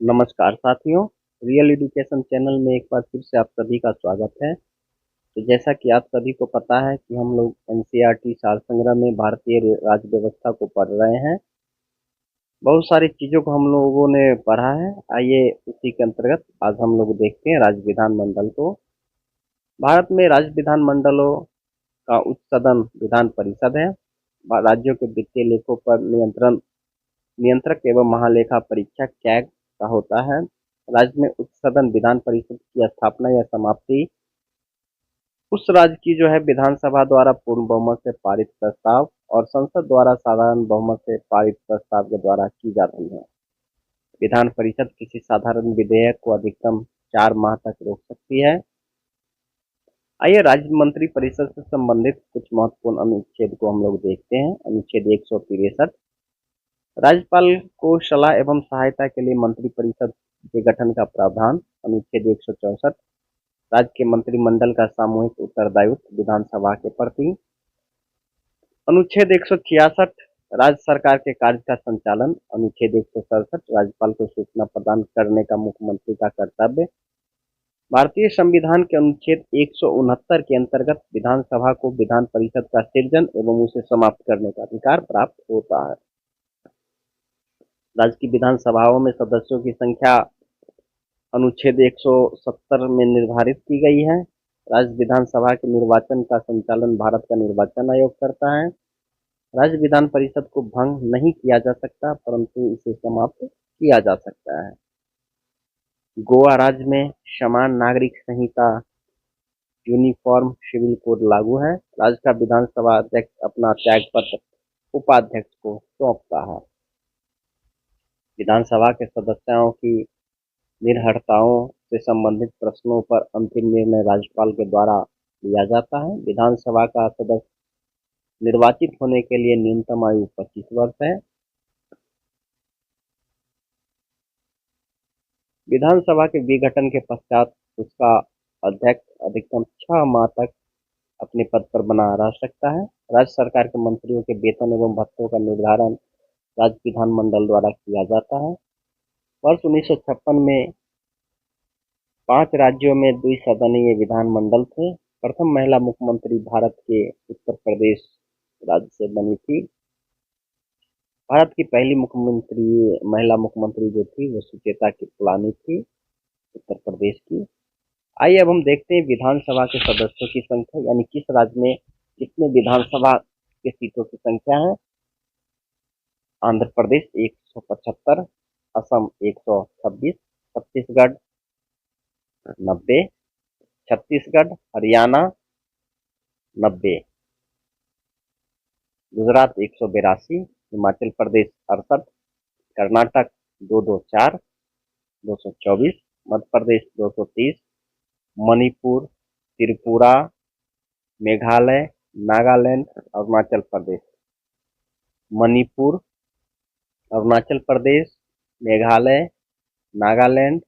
नमस्कार साथियों, real education channel में एक बार फिर से आप सभी का स्वागत है। तो जैसा कि आप सभी को पता है कि हम लोग एनसीईआरटी सार संग्रह में भारतीय राज्य व्यवस्था को पढ़ रहे हैं। बहुत सारी चीज़ों को हम लोगों ने पढ़ा है। आइए उसी के अंतर्गत आज हम लोग देखते हैं राज्य विधानमंडल को। भारत में राज्य विधानमंडलों का उच्च सदन विधान परिषद है। राज्यों के वित्तीय लेखों पर नियंत्रक एवं महालेखा परीक्षक कैग का होता है। राज्य में उच्च सदन विधान परिषद की स्थापना या समाप्ति उस राज्य की जो है विधानसभा द्वारा पूर्ण बहुमत से पारित प्रस्ताव और संसद द्वारा साधारण बहुमत से पारित प्रस्ताव के द्वारा की जाती है। विधान परिषद किसी साधारण विधेयक को अधिकतम 4 माह तक रोक सकती है। आइए राज्य मंत्री परिषद से संबंधित कुछ महत्वपूर्ण अनुच्छेद को हम लोग देखते हैं। अनुच्छेद 163, राज्यपाल को सलाह एवं सहायता के लिए मंत्री परिषद के गठन का प्रावधान। अनुच्छेद 164, राज्य के मंत्रिमंडल का सामूहिक उत्तरदायित्व विधानसभा के प्रति। अनुच्छेद 166, राज्य सरकार के कार्य का संचालन। अनुच्छेद 167, राज्यपाल को सूचना प्रदान करने का मुख्यमंत्री का कर्तव्य। भारतीय संविधान के अनुच्छेद 169 के अंतर्गत विधानसभा को विधान परिषद का सृजन एवं उसे समाप्त करने का अधिकार प्राप्त होता है। राज्य की विधानसभाओं में सदस्यों की संख्या अनुच्छेद 170 में निर्धारित की गई है। राज्य विधानसभा के निर्वाचन का संचालन भारत का निर्वाचन आयोग करता है। राज्य विधान परिषद को भंग नहीं किया जा सकता, परंतु इसे समाप्त किया जा सकता है। गोवा राज्य में समान नागरिक संहिता यूनिफॉर्म सिविल कोड लागू है। राज्य का विधानसभा अध्यक्ष अपना त्यागपत्र उपाध्यक्ष को सौंपता है। विधानसभा के सदस्यों की निर्भरताओं से संबंधित प्रश्नों पर अंतिम निर्णय राज्यपाल के द्वारा लिया जाता है। विधानसभा का सदस्य निर्वाचित होने के लिए न्यूनतम आयु 25 वर्ष है। विधानसभा के विघटन के पश्चात उसका अध्यक्ष अधिकतम 6 माह तक अपने पद पर बना रह सकता है। राज्य सरकार के मंत्रियों के वेतन एवं भत्तों का निर्धारण राज्य विधानमंडल द्वारा किया जाता है। वर्ष 1956 में 5 राज्यों में द्विसदनीय विधानमंडल थे। प्रथम महिला मुख्यमंत्री भारत के उत्तर प्रदेश राज्य से बनी थी। भारत की पहली महिला मुख्यमंत्री जो थी वो सुचेता कृपलानी थी, उत्तर प्रदेश की। आइए अब हम देखते हैं विधानसभा के सदस्यों की संख्या, यानी किस राज्य में कितने विधानसभा के सीटों की संख्या है। आंध्र प्रदेश 175, असम 126, छत्तीसगढ़ 90, छत्तीसगढ़ हरियाणा 90, गुजरात 182, हिमाचल प्रदेश 68, कर्नाटक 224, 224, मध्य प्रदेश 230, मणिपुर, त्रिपुरा, मेघालय, नागालैंड, अरुणाचल प्रदेश। मणिपुर, अरुणाचल प्रदेश, मेघालय, नागालैंड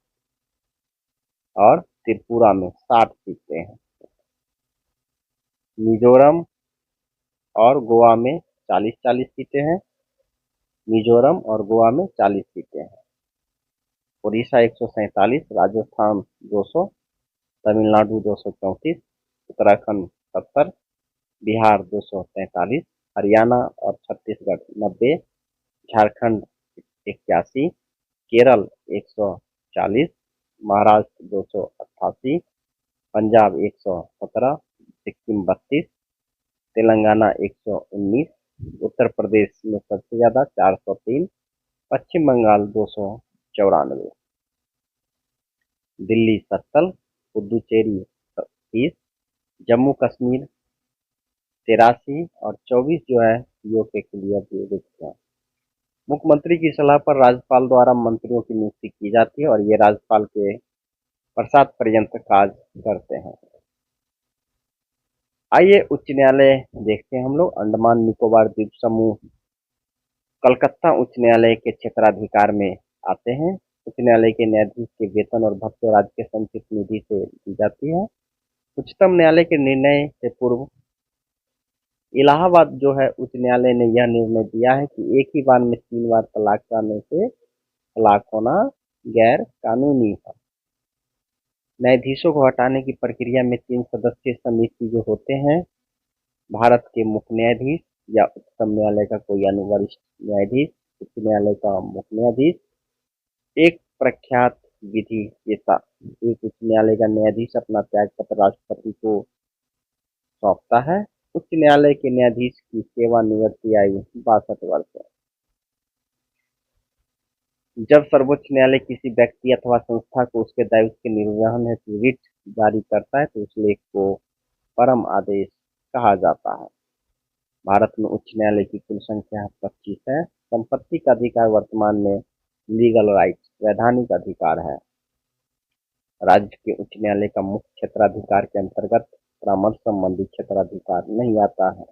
और त्रिपुरा में 60 सीटें हैं। मिजोरम और गोवा में 40-40 सीटें हैं। मिजोरम और गोवा में 40 सीटें हैं। उड़ीसा 147, राजस्थान 200, तमिलनाडु 234, उत्तराखंड 70, बिहार 243, हरियाणा और छत्तीसगढ़ 90, झारखंड 81, केरल 140, महाराष्ट्र 288, पंजाब 117, सिक्किम 32, तेलंगाना 119, उत्तर प्रदेश में सबसे ज़्यादा 403, पश्चिम बंगाल 294, दिल्ली 70, पुदुचेरी 30, जम्मू कश्मीर 83 और 24 जो है यूके के लिए रिक्त है। मुख्यमंत्री की सलाह पर राज्यपाल द्वारा मंत्रियों की नियुक्ति की जाती है और ये राज्यपाल के प्रसाद पर्यंत कार्य करते हैं। आइए उच्च न्यायालय देखते हैं हम लोग। अंडमान निकोबार द्वीप समूह कलकत्ता उच्च न्यायालय के क्षेत्राधिकार में आते हैं। उच्च न्यायालय के न्यायाधीश के वेतन और भत्ते राज्य के संचित निधि से दी जाती है। उच्चतम न्यायालय के निर्णय से पूर्व इलाहाबाद जो है उच्च न्यायालय ने यह निर्णय दिया है कि एक ही बार में 3 बार तलाक करने से तलाक होना गैर कानूनी है। न्यायाधीशों को हटाने की प्रक्रिया में 3 सदस्यीय समिति जो होते हैं, भारत के मुख्य न्यायाधीश या उच्चतम न्यायालय का कोई अन्य वरिष्ठ न्यायाधीश, उच्च न्यायालय का मुख्य न्यायाधीश, एक प्रख्यात विधिज्ञता। एक उच्च न्यायालय का न्यायाधीश अपना त्यागपत्र राष्ट्रपति को सौंपता है। उच्च न्यायालय के न्यायाधीश की सेवानिवृत्ति आयु 62 वर्ष है। जब सर्वोच्च न्यायालय किसी व्यक्ति अथवा संस्था को उसके दायित्व के निर्वहन हेतु रिट जारी करता है तो उस लेख को परम आदेश कहा जाता है। भारत में उच्च न्यायालय की कुल संख्या 25 है। संपत्ति का अधिकार वर्तमान में लीगल राइट्स वैधानिक अधिकार है। राज्य के उच्च न्यायालय का मुख्य क्षेत्राधिकार के अंतर्गत परामर्श संबंधी क्षेत्राधिकार नहीं आता है।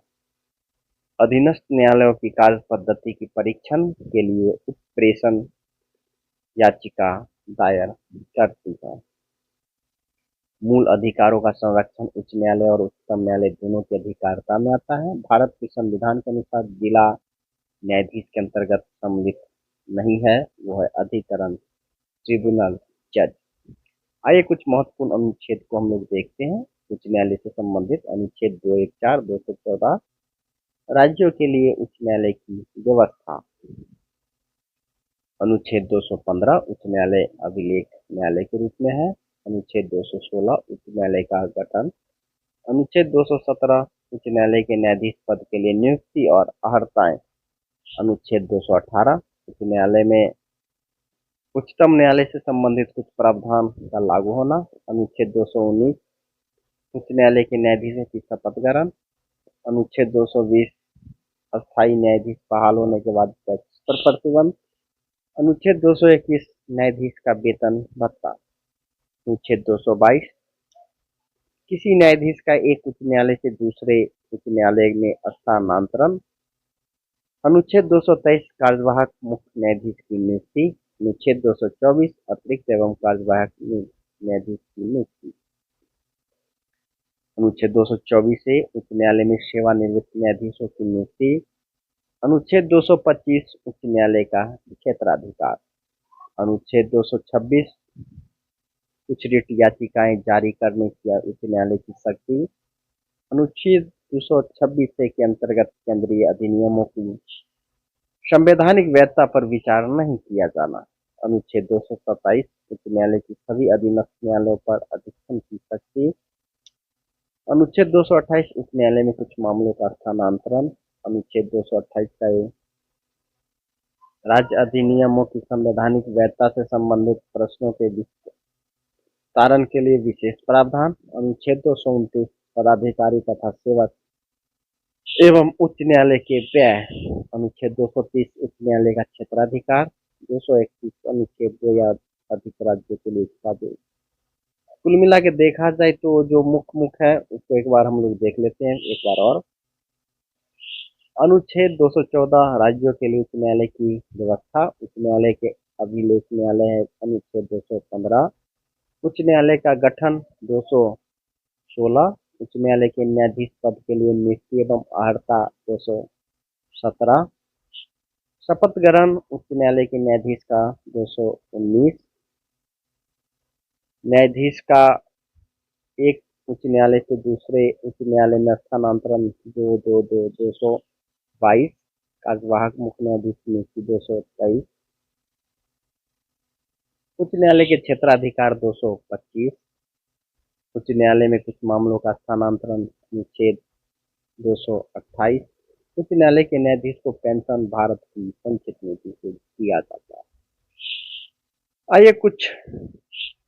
अधीनस्थ न्यायालयों की कार्य पद्धति की परीक्षण के लिए उत्प्रेषण याचिका दायर करती है। मूल अधिकारों का संरक्षण उच्च न्यायालय और उच्चतम न्यायालय दोनों की अधिकारिता में आता है। भारत के संविधान के अनुसार जिला न्यायाधीश के अंतर्गत सम्मिलित नहीं है, वो है अधिकरण ट्रिब्यूनल जज। आइए कुछ महत्वपूर्ण अनुच्छेद को हम लोग देखते हैं। उच्च न्यायालय से संबंधित अनुच्छेद 214, 214 राज्यों के लिए उच्च न्यायालय की व्यवस्था। अनुच्छेद 215 उच्च न्यायालय अभिलेख न्यायालय के रूप में है। अनुच्छेद 216 उच्च न्यायालय का गठन। अनुच्छेद 217 उच्च न्यायालय के न्यायाधीश पद के लिए नियुक्ति और अर्हताएं। अनुच्छेद 218 उच्च न्यायालय में उच्चतम न्यायालय से संबंधित कुछ प्रावधान का लागू होना। अनुच्छेद 219 उच्च न्यायालय के न्यायाधीशों की शपथ ग्रहण। अनुच्छेद 220 अस्थायी न्यायाधीश बहाल होने के बाद टैक्स पर प्रतिबंध। अनुच्छेद 221 न्यायाधीश का वेतन भत्ता। अनुच्छेद 222 किसी न्यायाधीश का एक उच्च न्यायालय से दूसरे उच्च न्यायालय में स्थानांतरण। अनुच्छेद 223 कार्यवाहक मुख्य न्यायाधीश की नियुक्ति। अनुच्छेद 224 अतिरिक्त एवं कार्यवाहक न्यायाधीश की नियुक्ति। अनुच्छेद 224 से उच्च न्यायालय में सेवानिवृत्त न्यायाधीशों की नियुक्ति। अनुच्छेद 225 उच्च न्यायालय का क्षेत्राधिकार। अनुच्छेद 226 कुछ रिट याचिकाएं जारी करने की उच्च न्यायालय की शक्ति। अनुच्छेद 226 के अंतर्गत केंद्रीय अधिनियमों की संवैधानिक वैधता पर विचार नहीं किया जाना। अनुच्छेद 227 उच्च न्यायालय की सभी अधीनस्थ न्यायालयों पर अधिक्षण की शक्ति। अनुच्छेद 228 उच्च न्यायालय में कुछ मामलों का स्थानांतरण। अनुच्छेद 228 का राज्य अधिनियमों की संवैधानिक वैधता से संबंधित प्रश्नों के विस्तारण के लिए विशेष प्रावधान। अनुच्छेद 229 पदाधिकारी तथा सेवक एवं उच्च न्यायालय के व्यय। अनुच्छेद 230 उच्च न्यायालय का क्षेत्राधिकार। 231 अनुच्छेद 2 या अधिक राज्यों के लिए लागू। कुल मिला के देखा जाए तो जो मुख्य है उसको एक बार हम लोग देख लेते हैं एक बार और। अनुच्छेद 214 राज्यों के लिए उच्च न्यायालय की व्यवस्था। उच्च न्यायालय के अभिलेख न्यायालय है अनुच्छेद 215। उच्च न्यायालय का गठन 216। उच्च न्यायालय के न्यायाधीश पद के लिए नियुक्ति एवं अर्हता 217। शपथ ग्रहण उच्च न्यायालय के न्यायाधीश का 219। न्यायाधीश का एक उच्च न्यायालय से दूसरे उच्च न्यायालय में स्थानांतरण 222। कार्यवाहक मुख्य न्यायाधीश की नियुक्ति 223। उच्च न्यायालय के क्षेत्राधिकार 225। उच्च न्यायालय में कुछ मामलों का स्थानांतरण अनुच्छेद 228। उच्च न्यायालय के न्यायाधीश को पेंशन भारत की संचित नीति से दिया जाता है। आइए कुछ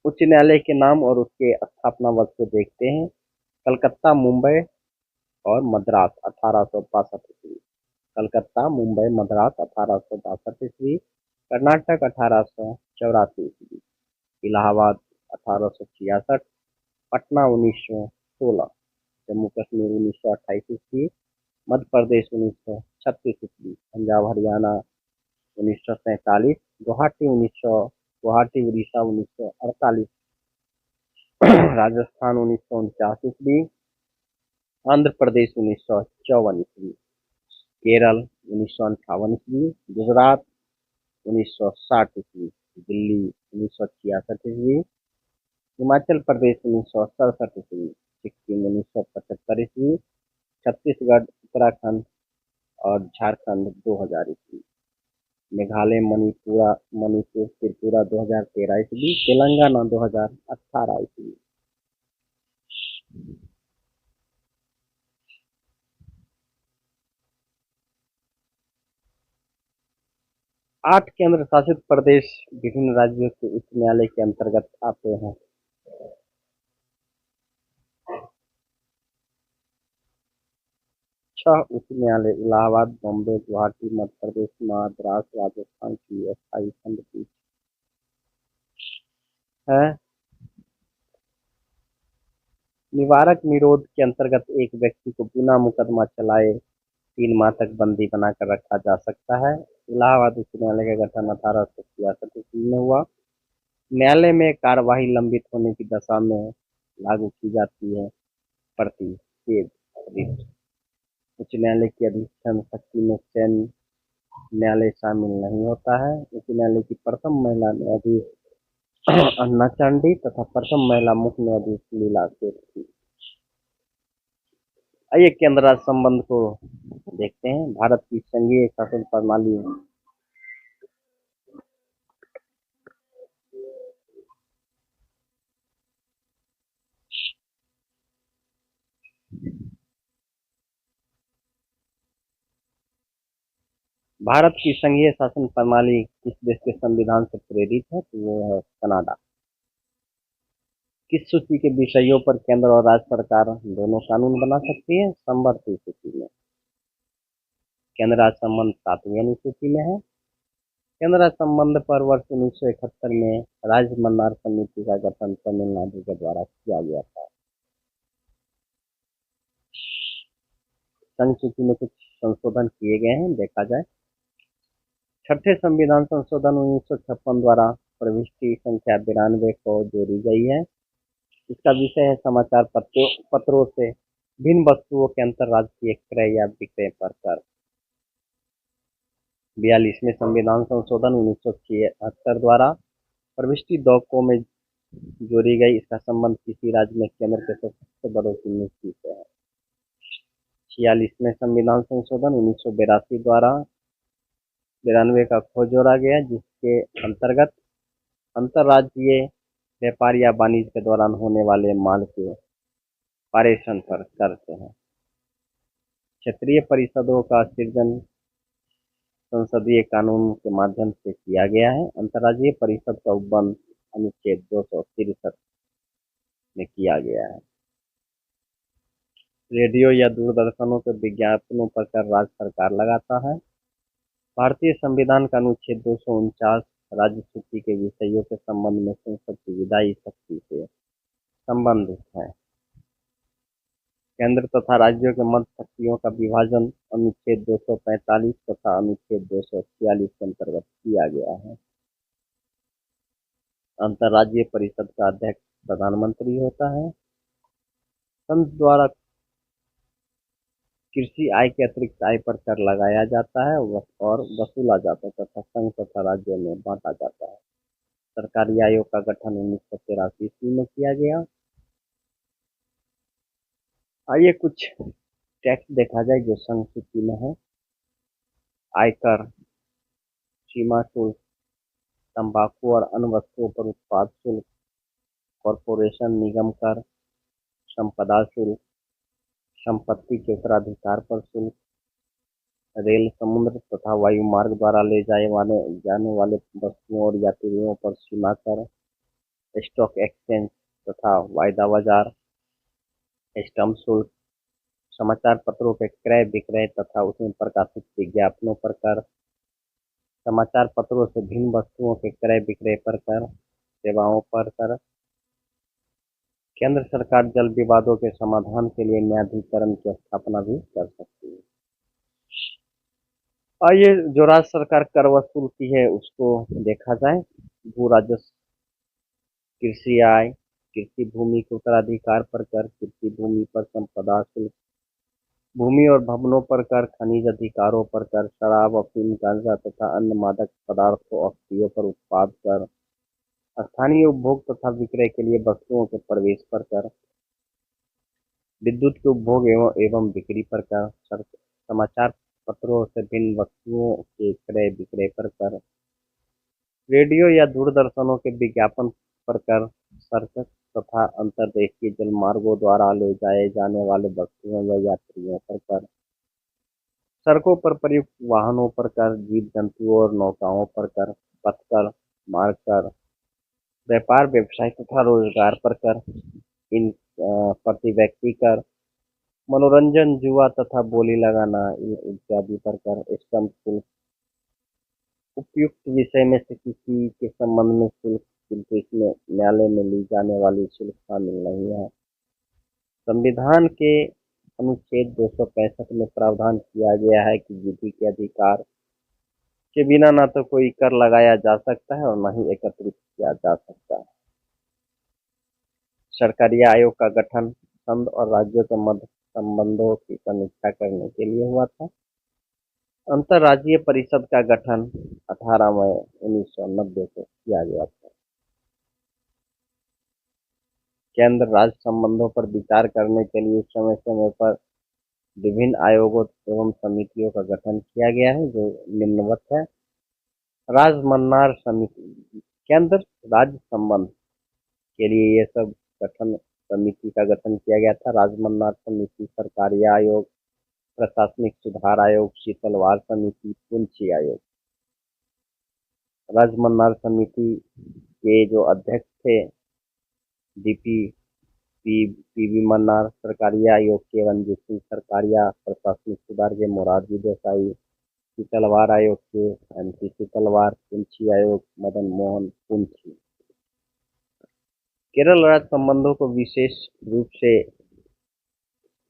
उच्च न्यायालय के नाम और उसके स्थापना वर्ष को देखते हैं। कलकत्ता, मुंबई और मद्रास 1862 ईस्वी। कलकत्ता, मुंबई, मद्रास 1862 ईस्वी। कर्नाटक 1884 ईस्वी। इलाहाबाद 1866। पटना 1916। जम्मू कश्मीर 1928 ईस्वी। मध्य प्रदेश 1936 ईस्वी। पंजाब हरियाणा 1947। गुवाहाटी उड़ीसा 1948। राजस्थान 1949 ईस्वी। आंध्र प्रदेश 1954 ईस्वी। केरल 1958 ईस्वी। गुजरात 1960 ईस्वी। दिल्ली 1966 ईस्वी, हिमाचल प्रदेश 1967 ईस्वी, सिक्किम 1975 ईस्वी, छत्तीसगढ़, उत्तराखंड और झारखंड 2000 ईस्वी, मेघालय, मणिपुर, त्रिपुरा 2013 ईस्वी, तेलंगाना 2018 ईस्वी। 8 केंद्र शासित प्रदेश विभिन्न राज्यों के उच्च न्यायालय के अंतर्गत आते हैं। छह उच्च न्यायालय इलाहाबाद, बॉम्बे, गुवाहाटी, मध्य प्रदेश, मद्रास, राजस्थान की अस्थायी खंडपीठ है। निवारक निरोध के अंतर्गत एक व्यक्ति को बिना मुकदमा चलाए 3 माह तक बंदी बनाकर रखा जा सकता है। इलाहाबाद उच्च न्यायालय का गठन 1866 ईस्वी में हुआ। न्यायालय में कार्यवाही लंबित होने की दशा में लागू की जाती है प्रतिषेध रिट। उच्च न्यायालय की अधिष्ठान शक्ति में सैन्य न्यायालय शामिल नहीं होता है। उच्च न्यायालय की प्रथम महिला न्यायाधीश अन्ना चांडी तथा प्रथम महिला मुख्य न्यायाधीश लीला सेठ थी। आइए केंद्र राज्य संबंध को देखते हैं। भारत की संघीय शासन प्रणाली भारत की संघीय शासन प्रणाली किस देश के संविधान से प्रेरित है? तो वो है कनाडा। किस सूची के विषयों पर केंद्र और राज्य सरकार दोनों कानून बना सकती है? समवर्ती सूची में। केंद्र राज्य संबंध 7वीं अनुसूची में है। केंद्र राज्य संबंध पर वर्ष 1971 में राज्य मन्नार समिति का गठन तमिलनाडु के द्वारा किया गया था। संघ सूची में कुछ संशोधन किए गए हैं, देखा जाए। छठे संविधान संशोधन 1956 द्वारा प्रविष्टि संख्या 92 को जोड़ी गई है। इसका विषय है समाचार पत्रों से भिन्न वस्तुओं के अंतरराज्यीय क्रय या विक्रय पर कर। 42वें संविधान संशोधन 1976 द्वारा प्रविष्टि 2 को में जोड़ी गई। इसका संबंध किसी राज्य में केंद्र के सबसे बड़ों की नियुक्ति से है। 46वें संविधान संशोधन 1982 द्वारा 92 का खो जोड़ा गया, जिसके अंतर्गत अंतरराज्यीय व्यापार या वाणिज्य के दौरान होने वाले माल के पारेषण पर कर से है। क्षेत्रीय परिषदों का सृजन संसदीय कानून के माध्यम से किया गया है। अंतर्राज्यीय परिषद का उपबंध अनुच्छेद 263 में किया गया है। रेडियो या दूरदर्शनों के विज्ञापनों पर कर राज्य सरकार लगाता है। भारतीय संविधान का अनुच्छेद 249 राज्य सूची के विषयों के संबंध में संसद की विधायी शक्ति से संबंधित है। केंद्र तथा राज्यों के मध्य शक्तियों का विभाजन अनुच्छेद 245 तथा अनुच्छेद 246 के अंतर्गत किया गया है। अंतर्राज्यीय परिषद का अध्यक्ष प्रधानमंत्री होता है। संघ द्वारा कृषि आय के अतिरिक्त आय पर कर लगाया जाता है और वसूला जाता है तथा संघ तथा राज्यों में बांटा जाता है। सरकारी आयोग का गठन 1983 ईस्वी में किया गया। आइए कुछ टैक्स देखा जाए जो संघ सूची में है। आयकर, सीमा शुल्क, तंबाकू और अन्य वस्तुओं पर उत्पाद शुल्क, कॉरपोरेशन निगम कर, संपदा शुल्क, संपत्ति के उत्तराधिकार पर शुल्क, रेल, समुद्र तथा वायु मार्ग द्वारा ले जाने वाले वस्तुओं और यात्रियों पर सीमा कर, स्टॉक एक्सचेंज तथा वायदा बाजार, स्टैम्प शुल्क, समाचार पत्रों के क्रय विक्रय तथा उसमें प्रकाशित विज्ञापनों पर कर, समाचार पत्रों से भिन्न वस्तुओं के क्रय विक्रय पर कर, सेवाओं पर कर। केंद्र सरकार जल विवादों के समाधान के लिए न्यायाधिकरण की स्थापना भी कर सकती है। आइए जो राज्य सरकार कर वसूलती है उसको देखा जाए। भू राजस्व, कृषि आय, कृषि भूमि के उत्तराधिकार पर कर, कृषि भूमि पर संपदा शुल्क, भूमि और भवनों पर कर, खनिज अधिकारों पर कर, शराब, अफीम, गांजा तथा अन्य मादक पदार्थों औषधियों पर उत्पाद कर, स्थानीय उपभोग तथा विक्रय के लिए वस्तुओं के प्रवेश पर कर, विद्युत के उपभोग एवं बिक्री पर कर, समाचार पत्रों से भिन्न वस्तुओं के क्रय विक्रय पर कर, रेडियो या दूरदर्शनों के विज्ञापन पर कर, सड़क तथा अंतर्देशीय जलमार्गों द्वारा ले जाए जाने वाले वस्तुओं या यात्रियों पर कर, सड़कों पर प्रयुक्त वाहनों पर कर, जीव जंतुओं और नौकाओं पर कर, पथ कर, मार्ग कर, व्यापार व्यवसाय तथा रोजगार पर कर, इन प्रति व्यक्ति कर, मनोरंजन जुआ तथा बोली लगाना इत्यादि पर कर, स्टम्प शुल्क, उपयुक्त विषय में से किसी के संबंध में शुल्क, किंतु इसमें न्यायालय में ली जाने वाली शुल्क शामिल नहीं है। संविधान के अनुच्छेद 265 में प्रावधान किया गया है कि विधि के अधिकार के बिना न तो कोई कर लगाया जा सकता है और न ही एकत्रित किया जा सकता है। सरकारी आयोग का गठन संघ और राज्यों के मध्य संबंधों की समीक्षा करने के लिए हुआ था। अंतर्राज्यीय परिषद का गठन 18 मई 1990 को किया गया था। केंद्र राज्य संबंधों पर विचार करने के लिए समय समय पर विभिन्न आयोगों एवं समितियों का गठन किया गया है, जो निम्नवत है। राजमन्नार समिति, केंद्र राज्य संबंध के लिए ये सब गठन समिति का गठन किया गया था। राजमन्नार समिति, सरकारी आयोग, प्रशासनिक सुधार आयोग, शीतलवार समिति, पुंछी आयोग। राजमन्नार समिति के जो अध्यक्ष थे डीपी पीवी मन्नार, सरकारी आयोग के रणजीत सिंह सरकारिया, प्रशासनिक सुधार के मोरारजी देसाई, शीतलवार आयोग के एमसी शीतलवार, पुंछी आयोग मदन मोहन पुंछी। केरल राज्य संबंधों को विशेष रूप से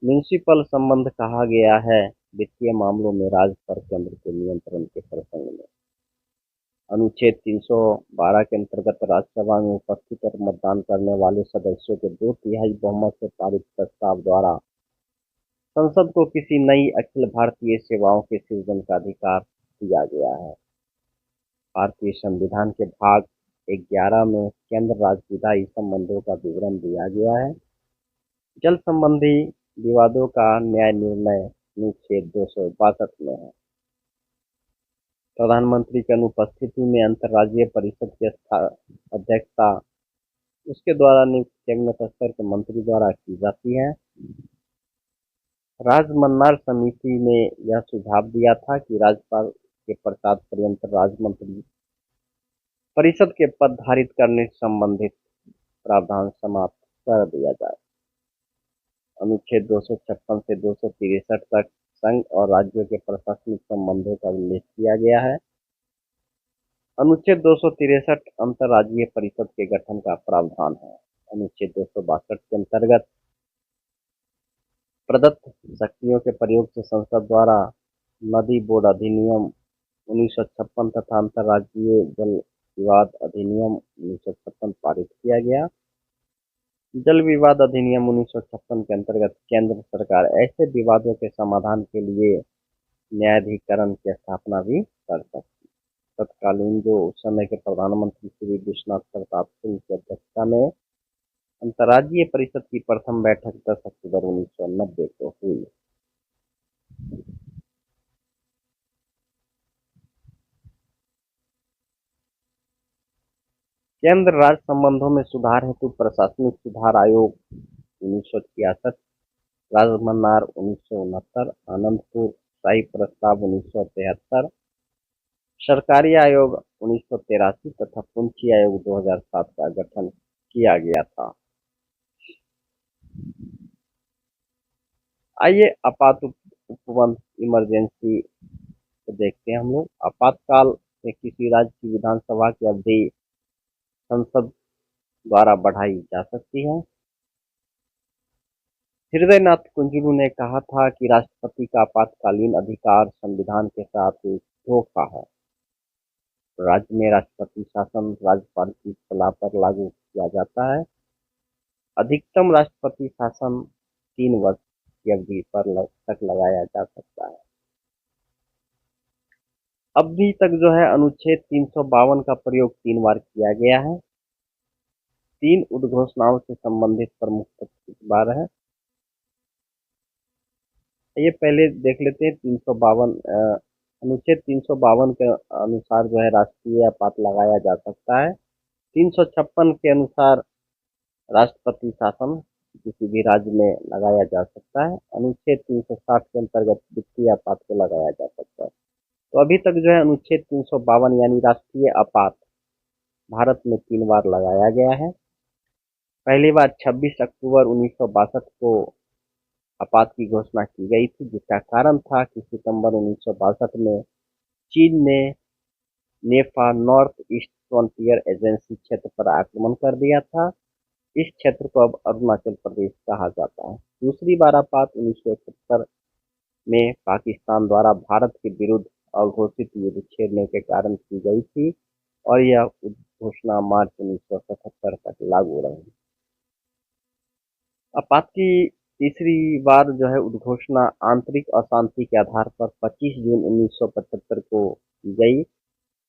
म्युनिसिपल संबंध कहा गया है। वित्तीय मामलों में राज्य पर केंद्र के नियंत्रण के प्रसंग में अनुच्छेद 312 के अंतर्गत राज्यसभा में उपस्थित और मतदान करने वाले सदस्यों के 2/3 बहुमत से पारित प्रस्ताव द्वारा संसद को किसी नई अखिल भारतीय सेवाओं के सृजन का अधिकार दिया गया है। भारतीय संविधान के भाग 11 में केंद्र राज्य विधायी संबंधों का विवरण दिया गया है। जल संबंधी विवादों का न्याय निर्णय अनुच्छेद 262 में है। प्रधानमंत्री की अनुपस्थिति में अंतर्राज्यीय परिषद की अध्यक्षता उसके द्वारा नियुक्त कैबिनेट स्तर के मंत्री द्वारा की जाती है। राजमन्नार समिति ने यह सुझाव दिया था कि राज्यपाल के प्रसाद पर्यंत राज्य मंत्री परिषद के पद धारित करने से संबंधित प्रावधान समाप्त कर दिया जाए। अनुच्छेद 256 से 263 तक संघ और राज्यों के प्रशासनिक संबंधों का उल्लेख किया गया है। अनुच्छेद 263 अंतर्राज्यीय परिषद के गठन का प्रावधान है। अनुच्छेद 262 के अंतर्गत प्रदत्त शक्तियों के प्रयोग से संसद द्वारा नदी बोर्ड अधिनियम 1956 तथा अंतर्राज्यीय जल विवाद अधिनियम 1956 पारित किया गया। जल विवाद अधिनियम 1956 के अंतर्गत केंद्र सरकार ऐसे विवादों के समाधान के लिए न्यायाधिकरण की स्थापना भी कर सकती। तत्कालीन जो उस समय के प्रधानमंत्री श्री विश्वनाथ प्रताप सिंह की अध्यक्षता में अंतर्राज्यीय परिषद की प्रथम बैठक 10 अक्टूबर 1990 को हुई। केंद्र राज्य संबंधों में सुधार हेतु प्रशासनिक सुधार आयोग 1966, राजमन्नार 1969, आनंदपुर शाही प्रस्ताव 1973, सरकारी आयोग 1983 तथा पुंछी आयोग 2007 का गठन किया गया था। आइए आपात उपबंध इमरजेंसी को देखते हैं हम लोग। आपातकाल में किसी राज्य की विधानसभा की अवधि संसद द्वारा बढ़ाई जा सकती है। हृदयनाथ कुंजरू ने कहा था कि राष्ट्रपति का आपातकालीन अधिकार संविधान के साथ एक धोखा है। राज्य में राष्ट्रपति शासन राज्यपाल की सलाह पर लागू किया जाता है। अधिकतम राष्ट्रपति शासन 3 वर्ष की अवधि पर तक लगाया जा सकता है। अभी तक जो है अनुच्छेद 352 का प्रयोग 3 बार किया गया है। तीन उद्घोषणाओं से संबंधित प्रमुख तथ्य इस बार है। ये पहले देख लेते हैं 352 अनुच्छेद 352 के अनुसार जो है राष्ट्रीय आपात लगाया जा सकता है। 356 के अनुसार राष्ट्रपति शासन किसी भी राज्य में लगाया जा सकता है। अनुच्छेद 360 के अंतर्गत वित्तीय आपात को लगाया जा सकता है। तो अभी तक जो है अनुच्छेद 352 यानी राष्ट्रीय आपात भारत में 3 बार लगाया गया है। पहली बार 26 अक्टूबर 1962 को आपात की घोषणा की गई थी, जिसका कारण था कि सितंबर 1962 में चीन ने नेफा नॉर्थ ईस्ट फ्रंटियर एजेंसी क्षेत्र पर आक्रमण कर दिया था। इस क्षेत्र को अब अरुणाचल प्रदेश कहा जाता है। दूसरी बार आपात 1971 में पाकिस्तान द्वारा भारत के विरुद्ध अघोषित युद्ध छेड़ने के कारण की गई थी और यह घोषणा मार्च 1977 तक लागू रही। आपात की तीसरी बार जो है उद्घोषणा आंतरिक अशांति के आधार पर 25 जून 1975 को की गई।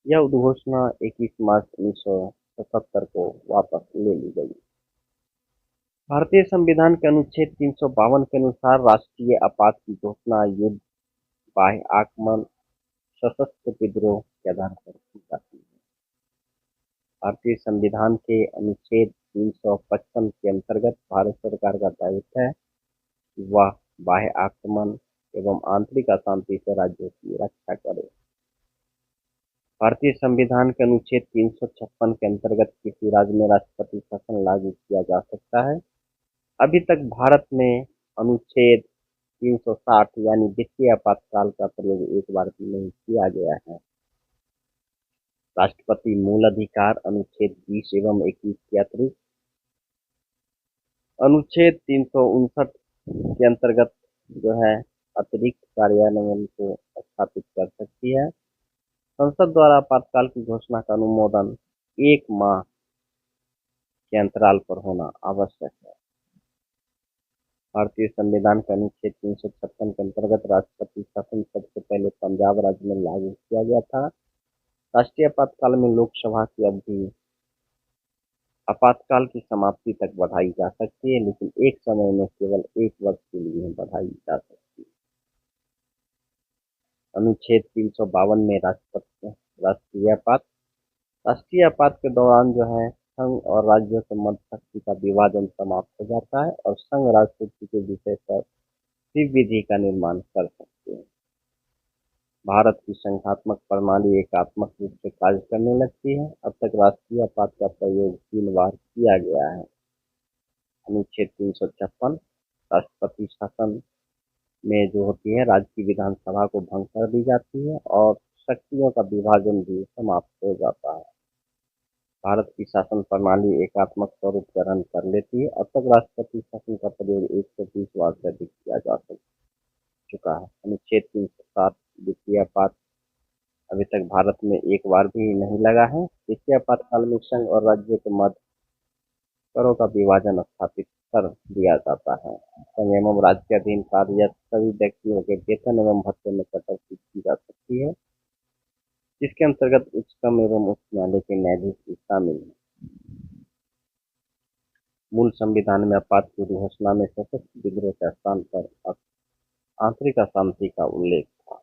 यह उद्घोषणा 21 मार्च 1977 को वापस ले ली गई। भारतीय संविधान के अनुच्छेद 352 के अनुसार राष्ट्रीय आपात की घोषणा युद्ध, बाह्य आक्रमण, सशस्त्र विद्रोह के आधार पर की जाती है। भारतीय संविधान के अनुच्छेद 355 के अंतर्गत भारत सरकार का दायित्व है कि वह बाह्य आक्रमण एवं आंतरिक अशांति से राज्यों की रक्षा करे। भारतीय संविधान के अनुच्छेद 356 के अंतर्गत किसी राज्य में राष्ट्रपति शासन लागू किया जा सकता है। अभी तक भारत में अनुच्छेद 360 यानी वित्तीय आपातकाल का प्रयोग एक बार भी नहीं किया गया है। राष्ट्रपति मूल अधिकार अनुच्छेद 20 एवं 21 के अतिरिक्त अनुच्छेद 359 के अंतर्गत जो है अतिरिक्त कार्यान्वयन को स्थापित कर सकती है। संसद द्वारा आपातकाल की घोषणा का अनुमोदन 1 माह के अंतराल पर होना आवश्यक है। भारतीय संविधान के अनुच्छेद 356 के अंतर्गत राष्ट्रपति शासन सबसे पहले पंजाब राज्य में लागू किया गया था। राष्ट्रीय आपातकाल में लोकसभा की अवधि आपातकाल की समाप्ति तक बढ़ाई जा सकती है, लेकिन एक समय में केवल 1 वर्ष के लिए बढ़ाई जा सकती है। अनुच्छेद 352 में राष्ट्रीय आपात के दौरान जो है संघ और राज्यों के मध्य शक्ति का विभाजन समाप्त हो जाता है और संघ राष्ट्रपति के विषय पर विधि का निर्माण कर सकते हैं। भारत की संघात्मक प्रणाली एकात्मक रूप से कार्य करने लगती है। अब तक राष्ट्रीय आपात का प्रयोग 3 बार किया गया है। अनुच्छेद 356 राष्ट्रपति शासन में जो होती है राज्य की विधानसभा को भंग कर दी जाती है और शक्तियों का विभाजन भी समाप्त हो जाता है। भारत की शासन प्रणाली एकात्मक स्वरूप ग्रहण कर लेती है। अब तक राष्ट्रपति शासन का प्रयोग 120 बार से अधिक किया जा चुका है। अनुच्छेद 360 वित्तीय आपात अभी तक भारत में एक बार भी नहीं लगा है। वित्तीय आपातकाल में संघ और राज्य के मध्य करों का विभाजन स्थापित कर दिया जाता है। संघ एवं राज्य के अधीन कार्यरत सभी व्यक्तियों के वेतन एवं भत्ते में कटौती की जा सकती है, जिसके अंतर्गत उच्चतम एवं उच्च न्यायालय के न्यायाधीश भी शामिल हैं। मूल संविधान में आपात की घोषणा में सशस्त्र विद्रोह के स्थान पर आंतरिक अशांति का उल्लेख था।